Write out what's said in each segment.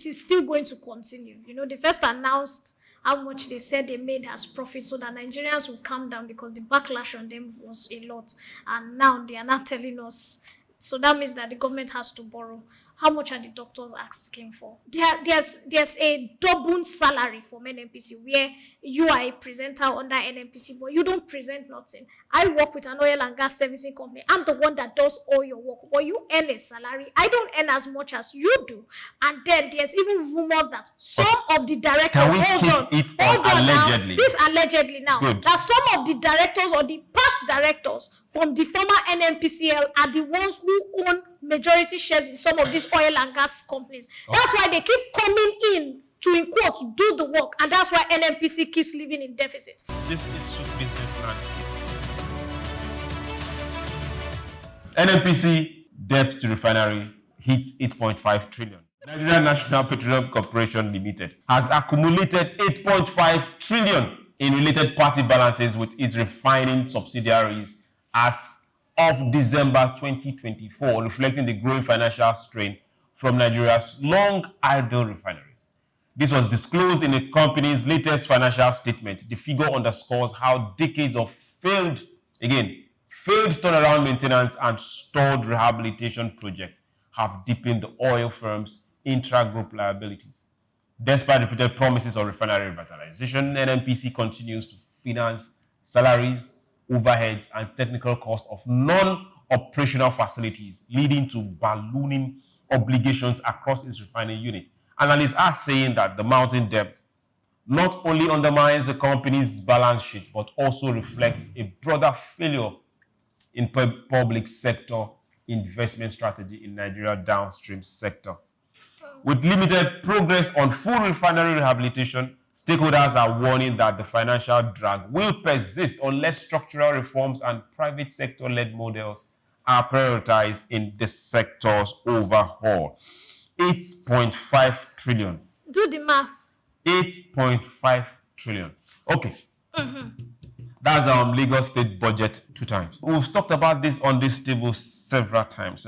is still going to continue. They first announced how much they said they made as profit so that Nigerians will calm down because the backlash on them was a lot. And now they are not telling us. So that means that the government has to borrow. How much are the doctors asking for? There's a double salary from NNPC where you are a presenter under NNPC, but you don't present nothing. I work with an oil and gas servicing company. I'm the one that does all your work, but you earn a salary. I don't earn as much as you do. And then there's even rumors that some of the directors, can we keep it allegedly? Now, this allegedly now, Good. that some of the directors or the past directors from the former NNPCL are the ones who own majority shares in some of these oil and gas companies. Okay. That's why they keep coming in to, in quotes, do the work. And that's why NNPC keeps living in deficit. This is Souq business landscape. NNPC debt to refinery hits 8.5 trillion. Nigerian National Petroleum Corporation Limited has accumulated 8.5 trillion in related party balances with its refining subsidiaries as of December 2024, reflecting the growing financial strain from Nigeria's long idle refineries. This was disclosed in the company's latest financial statement. The figure underscores how decades of failed turnaround maintenance and stalled rehabilitation projects have deepened the oil firm's intra-group liabilities. Despite repeated promises of refinery revitalization, NNPC continues to finance salaries, overheads, and technical costs of non-operational facilities, leading to ballooning obligations across its refining unit. Analysts are saying that the mounting debt not only undermines the company's balance sheet, but also reflects a broader failure in public sector investment strategy in Nigeria's downstream sector. With limited progress on full refinery rehabilitation, stakeholders are warning that the financial drag will persist unless structural reforms and private sector-led models are prioritized in the sector's overhaul. 8.5 trillion. Do the math. 8.5 trillion. Okay. That's Lagos State budget 2 times. We've talked about this on this table several times.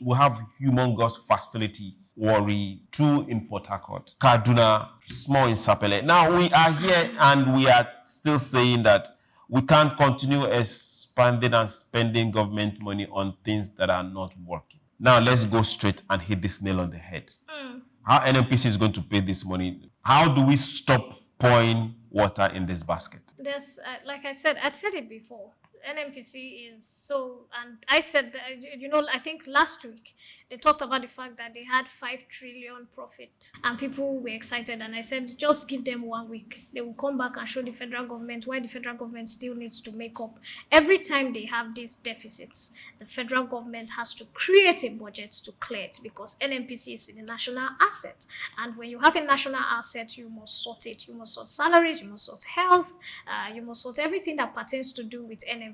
We have humongous facility Warri, 2 in Port Harcourt, Kaduna, small in Sapele. Now we are here and we are still saying that we can't continue expanding and spending government money on things that are not working. Now let's go straight and hit this nail on the head. How NNPC is going to pay this money? How do we stop pouring water in this basket? There's, like I said it before. NNPC is so, and I said, I think last week they talked about the fact that they had 5 trillion profit and people were excited. And I said, just give them 1 week. They will come back and show the federal government why the federal government still needs to make up. Every time they have these deficits, the federal government has to create a budget to clear it because NNPC is a national asset. And when you have a national asset, you must sort it. You must sort salaries, you must sort health, you must sort everything that pertains to do with NNPC.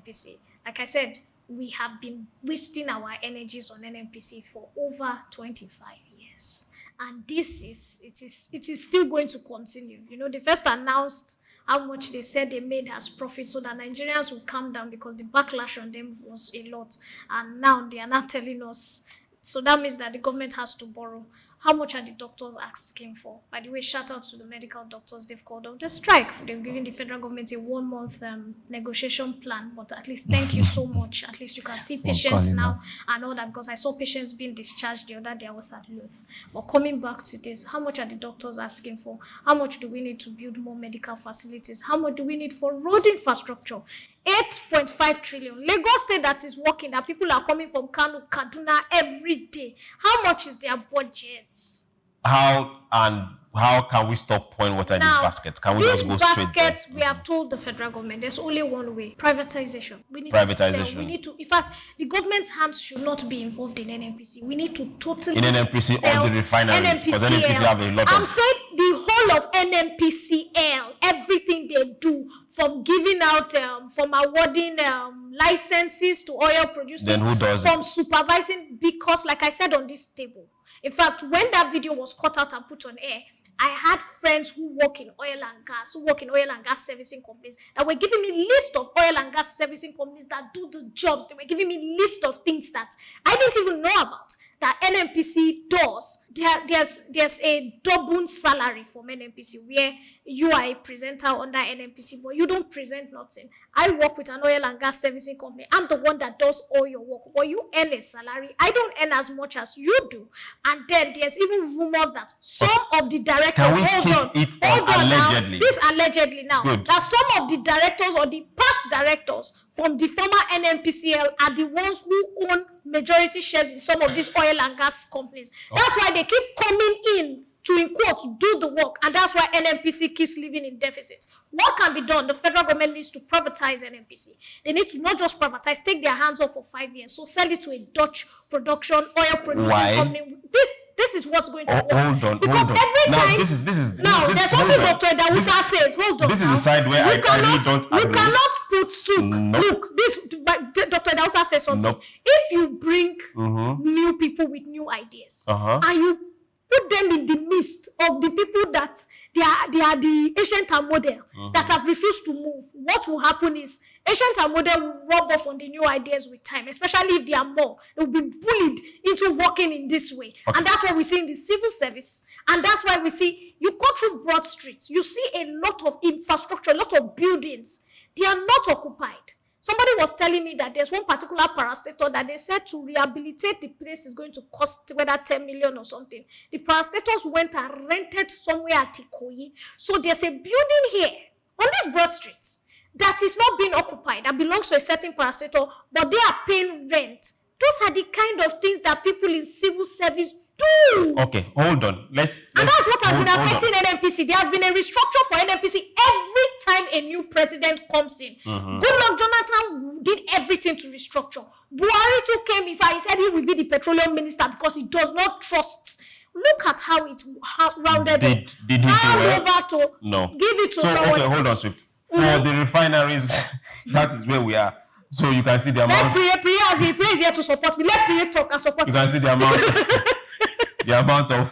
Like I said, we have been wasting our energies on NNPC for over 25 years. And it is still going to continue. They first announced how much they said they made as profit so that Nigerians will calm down because the backlash on them was a lot. And now they are not telling us. So that means that the government has to borrow. How much are the doctors asking for? By the way, shout out to the medical doctors. They've called off the strike. They've given the federal government a 1-month negotiation plan. But at least thank you so much. At least you can see patients now and all that, because I saw patients being discharged the other day. I was at Luth. But coming back to this, how much are the doctors asking for? How much do we need to build more medical facilities? How much do we need for road infrastructure? 8.5 trillion. Lagos State that is working, that people are coming from Kano, Kaduna every day. How much is their budget? How can we stop pouring water in this basket? Can we just go straight there? This basket, we have told the federal government, there's only one way. Privatization. We need Privatization. to sell. We need to, in fact, the government's hands should not be involved in NNPC. We need to totally in NNPC sell or the refineries, because NNPC have a lot of... I'm saying the whole of NNPCL, everything they do, from giving out, from awarding licenses to oil producers, then who does from supervising, because like I said on this table, in fact, when that video was cut out and put on air, I had friends who work in oil and gas, servicing companies that were giving me list of oil and gas servicing companies that do the jobs. They were giving me list of things that I didn't even know about. that NNPC does, there's a double salary from NNPC where you are a presenter under NNPC, but you don't present nothing. I work with an oil and gas servicing company. I'm the one that does all your work, but you earn a salary. I don't earn as much as you do. And then there's even rumors that some of the directors, Can we keep it on allegedly? Now, this allegedly now, Good. that some of the directors or the past directors from the former NNPCL are the ones who own majority shares in some of these oil and gas companies. That's why they keep coming in to, in quotes, do the work, and that's why NNPC keeps living in deficit. What can be done? The federal government needs to privatize NNPC. They need to not just privatize, take their hands off for 5 years, so sell it to a Dutch production oil producing company. This is what's going to work. Hold on, because hold on. every Now, time this is there's something Dr. Dawusa says. Hold on. This is the side where I really don't agree. You cannot put Souq. Nope. Look, Dr. Dawusa says something. Nope. If you bring new people with new ideas and you put them in the midst of the people that they are the ancient and model that have refused to move, what will happen is ancient and model will rub off on the new ideas with time, especially if they are more. They will be bullied into working in this way. Okay. And that's what we see in the civil service. And that's why we see, you go through Broad Street, you see a lot of infrastructure, a lot of buildings. They are not occupied. Somebody was telling me that there's one particular parastator that they said to rehabilitate the place is going to cost whether 10 million or something. The parastators went and rented somewhere at Ikoyi. So there's a building here on this Broad Street that is not being occupied, that belongs to a certain parastator, but they are paying rent. Those are the kind of things that people in civil service do. Okay, hold on. And that's what has been affecting NNPC. There has been a restructure for NNPC every time a new president comes in. Goodluck Jonathan did everything to restructure. Buhari too came, in fact, he said he will be the petroleum minister because he does not trust. Look at how it rounded Did he do well? Over to No. Give it to someone. Okay, hold on, Swift. For the refineries, that is where we are. So you can see the amount. Let Priya is here to support me. Let Priya talk and support me. You can see the amount. The amount of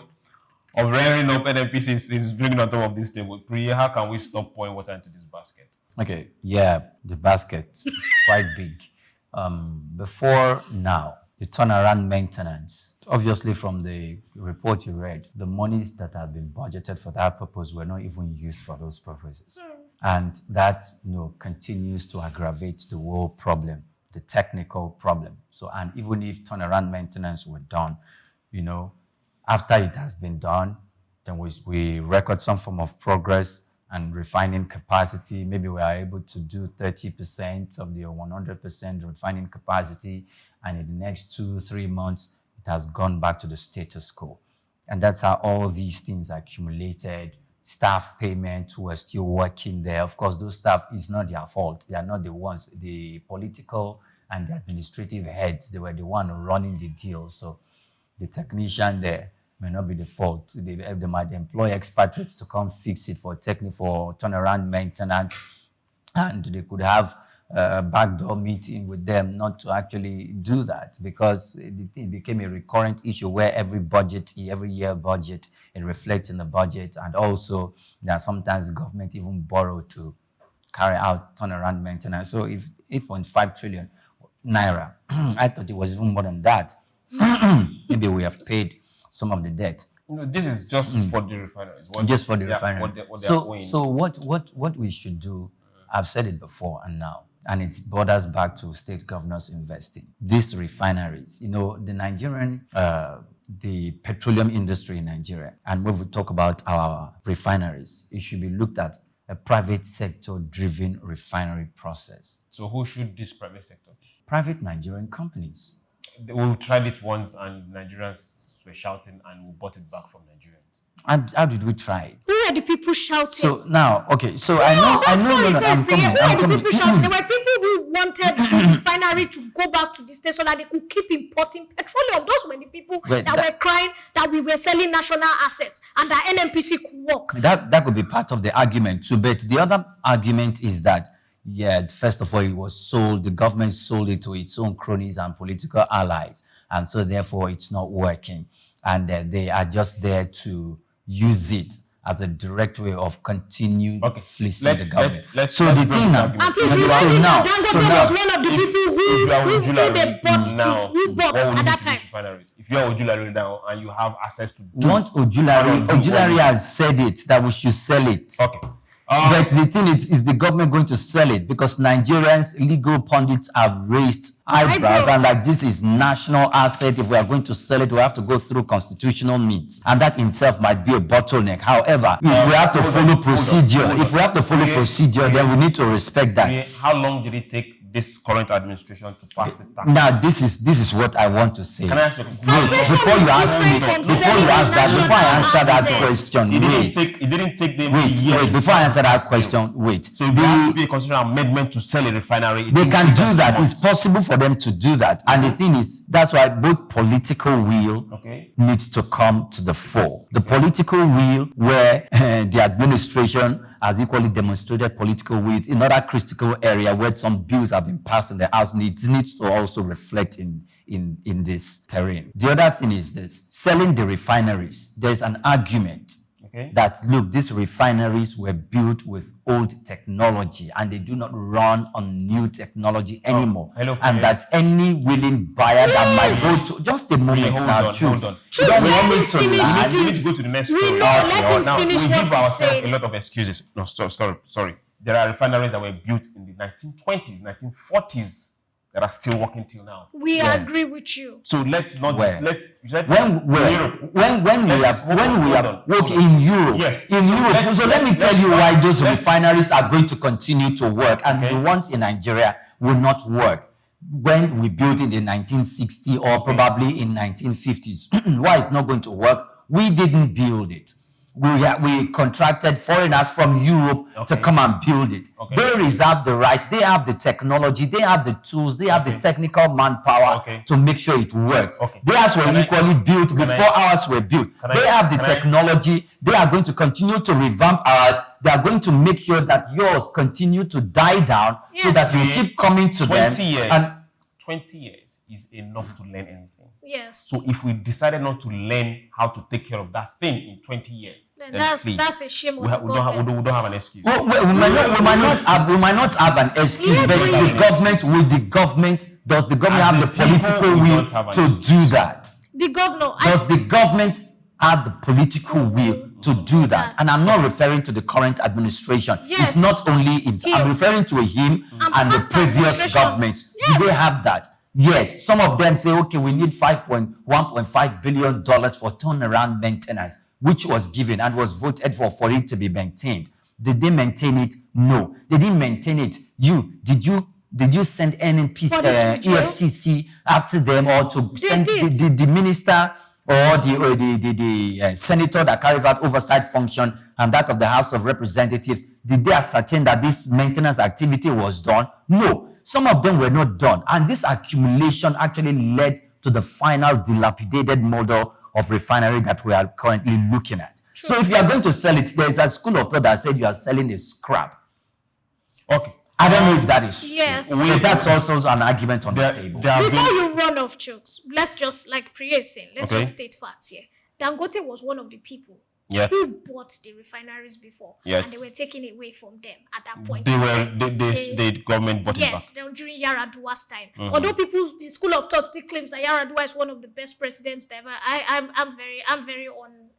rearing up NNPC is bringing on top of this table. Priya, how can we stop pouring water into this basket? Okay, yeah, the basket is quite big. Before now, the turnaround maintenance, obviously from the report you read, the monies that have been budgeted for that purpose were not even used for those purposes. And that, continues to aggravate the whole problem, the technical problem. So, and even if turnaround maintenance were done, after it has been done, then we record some form of progress and refining capacity. Maybe we are able to do 30% of the 100% refining capacity, and in the next 2-3 months, it has gone back to the status quo. And that's how all these things are accumulated. Staff payment who are still working there. Of course, those staff is not their fault. They are not the ones. The political and the administrative heads, they were the one running the deal. So the technician there may not be the fault. They might employ expatriates to come fix it for turnaround maintenance, and they could have a backdoor meeting with them not to actually do that, because the thing became a recurrent issue where every year budget, it reflects in the budget, and also sometimes the government even borrow to carry out turnaround maintenance. So if 8.5 trillion naira, I thought it was even more than that. Maybe we have paid some of the debt. This is just for the refineries. Just for the refineries. So what we should do, I've said it before and now, and it borders back to state governors investing. These refineries, the Nigerian, the petroleum industry in Nigeria, and when we talk about our refineries, it should be looked at a private sector-driven refinery process. So who should this private sector be? Private Nigerian companies. We tried it once and Nigerians were shouting and we bought it back from Nigerians. And how did we try it? Who are the people shouting? So now, okay, so I know. I'm coming. Who are the people shouting? There were people who wanted the refinery to go back to the state so that they could keep importing petroleum. Those were the people that were crying that we were selling national assets and that NNPC could work. That could be part of the argument too. But the other argument is that, first of all, it was sold. The government sold it to its own cronies and political allies, and so therefore it's not working. And they are just there to use it as a direct way of continued Okay. fleecing the government. Let's so break the this thing now, argument. And please So remind me now- that so Dangote now- was one of the people if you are who Ojulari they bought now, who bought what will at you that do to time. these refineries? If you are Ojulari now and you have access to What Ojulari has said it that we should sell it. Okay. But the thing is the government going to sell it because Nigerians legal pundits have raised eyebrows and like this is national asset. If we are going to sell it, we have to go through constitutional means, and that in itself might be a bottleneck. However, if we have to follow procedure, then we need to respect that. How long did it take this current administration to pass the tax? Now, this is what I want to say. Can I ask you? Taxation Before you is ask me, different from before you selling ask that, before I national answer that assets. question, It didn't take them years. wait. Before I answer that question, wait. So if there has to be a constitutional amendment to sell a refinery, They can do that. 2 It's months. possible for them to do that. And the thing is, that's why both political will Okay. needs to come to the fore. The political will where the administration has equally demonstrated political will in other critical area where some bills have been passed in the House needs to also reflect in this terrain. The other thing is this, selling the refineries. There's an argument that, look, these refineries were built with old technology and they do not run on new technology anymore. And that any willing buyer that might go to, just a moment now, choose. Choose, let him finish We need this. to go to the next We story. know, let him Now, finish we what give he's ourselves saying. a lot of excuses. No, sorry. There are refineries that were built in the 1920s, 1940s that are still working till now. We agree with you. So let's not Where? Europe. When we have worked in Europe, Yes. in Europe. So let me tell you why those refineries are going to continue to work, and the ones in Nigeria will not work. When we built in the 1960s or probably in 1950s, why it's not going to work? We didn't build it. We contracted foreigners from Europe to come and build it. They reserve the right. They have the technology. They have the tools. They have the technical manpower to make sure it works. Theirs were equally built before ours were built. They have the technology. They are going to continue to revamp ours. They are going to make sure that yours continue to die down so that you keep coming to them. 20 years is enough to learn anything. Yes. So if we decided not to learn how to take care of that thing in 20 years, then please, that's a shame on we the don't government. have an excuse. We might not have an excuse, but does the government have the political will to do that? The governor. Does the government have the political will to do that? And I'm not referring to the current administration. Yes. It's not only I'm referring to him and the past previous administrations. government. Yes. Do they have that? Yes. Some of them say, okay, we need $1.5 billion for turnaround maintenance, which was given and was voted for it to be maintained. Did they maintain it? No. They didn't maintain it. Did you send NNPC, EFCC after them, or to send the minister or the senator that carries out oversight function and that of the House of Representatives? Did they ascertain that this maintenance activity was done? No. Some of them were not done. And this accumulation actually led to the final dilapidated model of refinery that we are currently looking at. True. So if you are going to sell it, there is a school of thought that said you are selling a scrap. Okay. I don't know if that is yes. true. So that's also an argument on the table. Before you run off, Chooks, let's just, like Priya is saying, let's just state facts here. Dangote was one of the people who bought the refineries before, and they were taken away from them at that point. The government bought it back. Yes, during Yaradua's time. Although the school of thought still claims that Yaradua is one of the best presidents ever. I'm very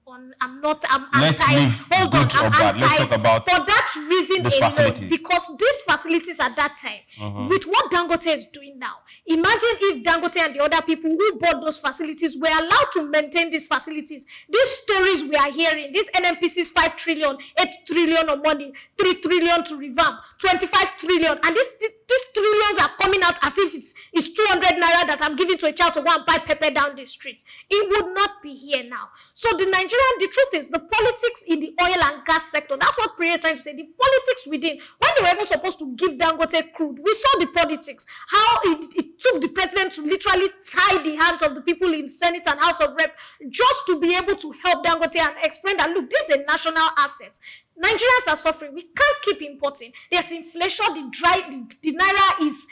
Let's anti. leave Hold good on, or bad. Let's talk about for that reason these alone, facilities. because these facilities at that time, with what Dangote is doing now, imagine if Dangote and the other people who bought those facilities were allowed to maintain these facilities. These stories we are hearing, these NNPCs 5 trillion, 8 trillion of money, 3 trillion to revamp, 25 trillion, and these trillions are coming out as if it's 200 naira that I'm giving to a child to go and buy pepper down the street. It would not be here now. So the truth is, the politics in the oil and gas sector, that's what Priya is trying to say, the politics within. When they were even supposed to give Dangote crude, we saw the politics, how it took the president to literally tie the hands of the people in Senate and House of Rep just to be able to help Dangote and explain that, look, this is a national asset. Nigerians are suffering. We can't keep importing. There's inflation. The naira is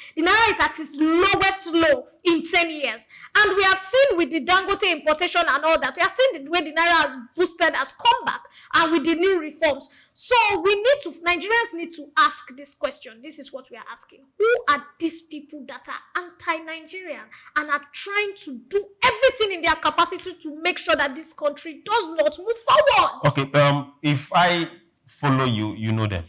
at its lowest low in 10 years. And we have seen with the Dangote importation and all that, we have seen the way the naira has boosted, has come back. and with the new reforms. So Nigerians need to ask this question. This is what we are asking. Who are these people that are anti-Nigerian and are trying to do everything in their capacity to make sure that this country does not move forward? Okay, if I follow you, you know them.